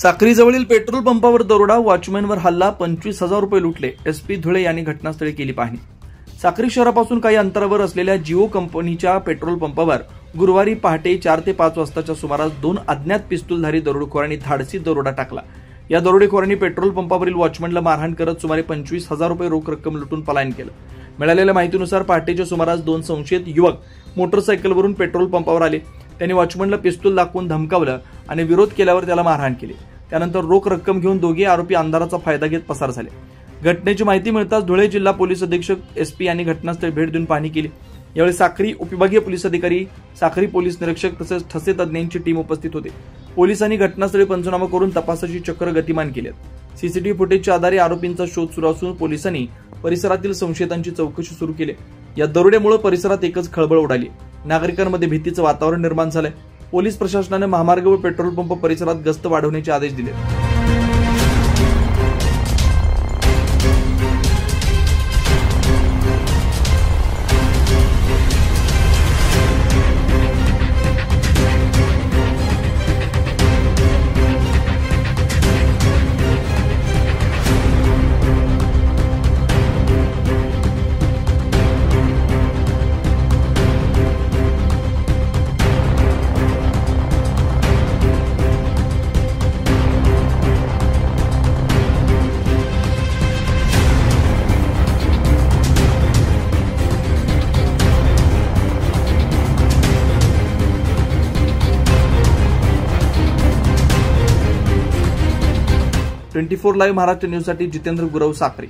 साक्रीजवळील petrol पंपावर दरोडा, वॉचमॅनवर हल्ला, 25,000 रुपये लुटले. एसपी धुळे यांनी घटनास्थळी केली पाहणी. साक्री शहरापासून काही अंतरावर असलेल्या जिओ कंपनीच्या पेट्रोल पंपावर गुरुवारी पहाटे 4 ते 5 वाजताच्या सुमारास 2 अज्ञात पिस्तूलधारी दरोडेखोरांनी धाडसी दरोडा टाकला. या दरोडेखोरांनी पेट्रोल पंपावरील वॉचमॅनला मारहाण करत सुमारे 25,000 रुपये रोख रक्कम लुटून पलायन केलं. मिळालेल्या माहितीनुसार पहाटेच्या सुमारास 2 संशयित युवक मोटरसायकलवरून पेट्रोल पंपावर आले. त्यांनी वॉचमॅनला पिस्तूल दाखवून धमकावलं आणि विरोध केल्यावर त्याला मारहाण केली. त्यानंतर रोख रक्कम घेऊन दोघे आरोपी अंधाराचा फायदा घेत पसार झाले. घटनेची माहिती मिळताच धुळे जिल्हा पोलीस अधीक्षक एसपी यांनी घटनास्थळी भेट देऊन पाहणी केली. यावेळी साक्री उपविभागीय पोलीस अधिकारी, साक्री पोलीस निरीक्षक तसेच ठसे तज्ञांची टीम उपस्थित होते. पोलिसांनी घटनास्थळी पंचनामा करून तपासाची चक्र गतिमान केली. सीसीटीव्ही फुटेजच्या आधारे आरोपींचा शोध सुरू असून पोलिसांनी परिसरातील संशयितांची चौकशी सुरू केली. या दरोड्यामुळे परिसरात एकच खळबळ उडाली. नागरिकांमध्ये भीतीचं वातावरण निर्माण झालंय. पोलीस प्रशासनाने महामार्ग व पेट्रोल पंप परिसरात गस्त वाढवण्याचे आदेश दिले. 24 लाईव्ह महाराष्ट्र न्यूजसाठी जितेंद्र गुरव, साक्री.